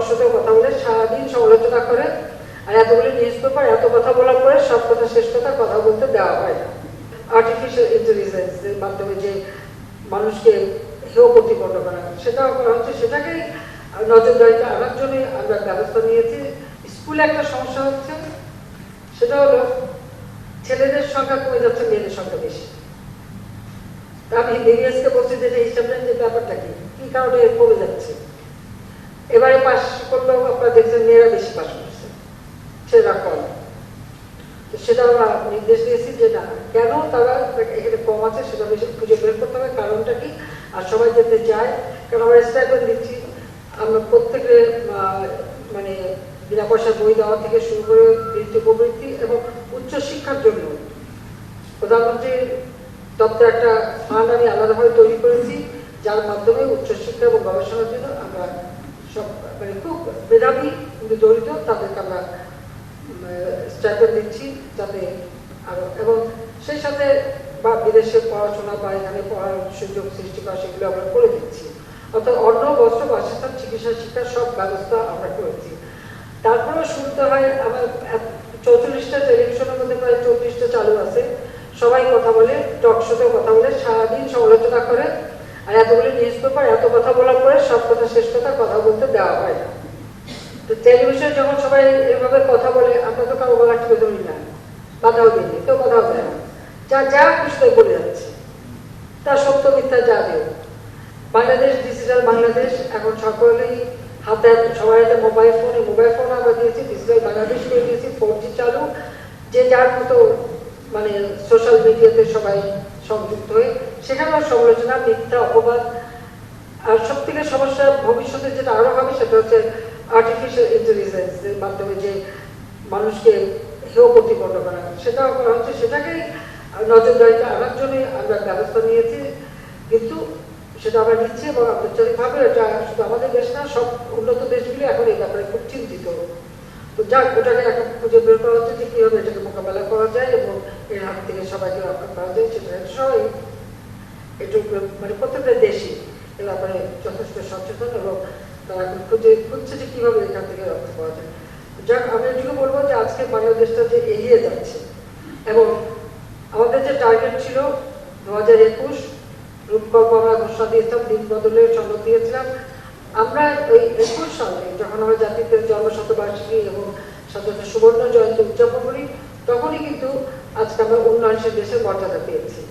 শোতেও কথা বলে, সারাদিন সমালোচনা করে, আর এতগুলি নিউজ পেপার এত কথা বলার পরে সব কথা শেষ কথা বলতে দেওয়া হয় না। আর্টিফিশিয়াল ইন্টেলিজেন্সের মাধ্যমে যে মানুষকে হেয় প্রতিপন্ন করা, সেটাও করা হচ্ছে। সেটাকেই নজরদারিতে আনার জন্যই আমরা ব্যবস্থা নিয়েছি। স্কুলে একটা সমস্যা হচ্ছে, সেটা হলো ছেলেদের সংখ্যা কমে যাচ্ছে, মেয়েদের সংখ্যা বেশি। আমি বিবিএসকে বলছি যে হিসাবটা যে ব্যাপারটা কি কারণে কমে যাচ্ছে। এবারে পাশ করলেও আপনারা দেখছেন মেয়েরা বেশি পাশ করছে, ছেলেরা কম। তো সেটা আমরা নির্দেশ দিয়েছি যে না, কেন তারা এখানে কম আছে সেটা বেশি খুঁজে বের করতে হবে, কারণটা কি। আর সবাই যেতে চায়, কারণ আমরা স্টাইপেন্ড দিচ্ছি। আমরা প্রত্যেকে মানে বিনা পয়সার বই দেওয়া থেকে শুরু করে বৃত্তি প্রবৃত্তি এবং উচ্চশিক্ষার জন্য প্রধানমন্ত্রীর দপ্তরে একটা ফান্ড আমি আলাদাভাবে তৈরি করেছি, যার মাধ্যমে উচ্চশিক্ষা এবং গবেষণার জন্য আমরা সব মানে খুব মেধাবী কিন্তু দরিদ্র তাদেরকে আমরা স্টাইপেন্ড দিচ্ছি, যাতে আরো এবং সেই সাথে বা বিদেশে পড়াশোনা বা এখানে পড়ার সুযোগ সৃষ্টি করা সেগুলো আমরা করে দিচ্ছি। অর্থাৎ অন্ন, বস্ত্র, বাসস্থান, চিকিৎসা, শিক্ষার সব ব্যবস্থা আমরা করেছি। তারপরেও শুনতে হয় আমার 44টা টেলিভিশনের মধ্যে প্রায় 40টা চালু আছে, সবাই কথা বলে, টক শোতেও কথা বলে, সারাদিন সমালোচনা করে, আর এতগুলি নিউজ পেপার এত কথা বলার পরে সব কথা শেষ কথা বলতে দেওয়া হয় না। তো টেলিভিশনে যখন সবাই এভাবে কথা বলে, আমরা তো কারো গলা টিপে ধরি না, বাধাও দিইনি, কেউ কথাও দেয় না, যা খুশি তাই বলে যাচ্ছে, তা সত্য মিথ্যা যা দেয়। বাংলাদেশ ডিজিটাল বাংলাদেশ এখন সকলেই হাতে, সবাই হাতে মোবাইল ফোন আমরা দিয়েছি, ডিজিটাল বাংলাদেশ করে দিয়েছি, 4G চালু, যে যার মতো মানে সোশ্যাল মিডিয়াতে সবাই সংযুক্ত হয়ে সেখানেও সমালোচনা, মিথ্যা, অপবাদ। আর সব থেকে সমস্যা ভবিষ্যতে যেটা আরো হবে সেটা হচ্ছে আর্টিফিশিয়াল ইন্টেলিজেন্সের মাধ্যমে যে মানুষকে হেয় প্রতিপন্ন করা, সেটাও করা হচ্ছে। সেটাকেই নজরদারিতে আনার জন্যই আমরা ব্যবস্থা নিয়েছি, কিন্তু সেটা আমরা নিচ্ছি এবং আন্তর্জাতিকভাবে এটা শুধু আমাদের দেশ না, সব উন্নত দেশগুলি এখন এই ব্যাপারে খুব চিন্তিত। তো যাক, ওটাকে এখন খুঁজে বের করা হচ্ছে যে কিভাবে এটাকে মোকাবেলা করা যায় এবং এর হাত থেকে সবাইকে রক্ষা করা যায়। সেটা সবাই একটু মানে প্রত্যেকটা দেশই এ ব্যাপারে যথেষ্ট সচেতন এবং তারা এখন খুঁজছে যে কিভাবে এখান থেকে রক্ষা করা যায়। যাক, আমি এটুকু বলবো যে আজকে বাংলাদেশটা যে এগিয়ে যাচ্ছে এবং আমাদের যে টার্গেট ছিল 2021 রূপকল্প আমরা ঘোষণা দিয়েছিলাম, দিন বদলের সনদ দিয়েছিলাম। আমরা ওই 21 সালে যখন আমরা জাতির জন্মশতবার্ষিকী এবং স্বাধীনতা সুবর্ণ জয়ন্তী উদযাপন করি, তখনই কিন্তু আজকে আমরা উন্নয়নশীল দেশের মর্যাদা পেয়েছি।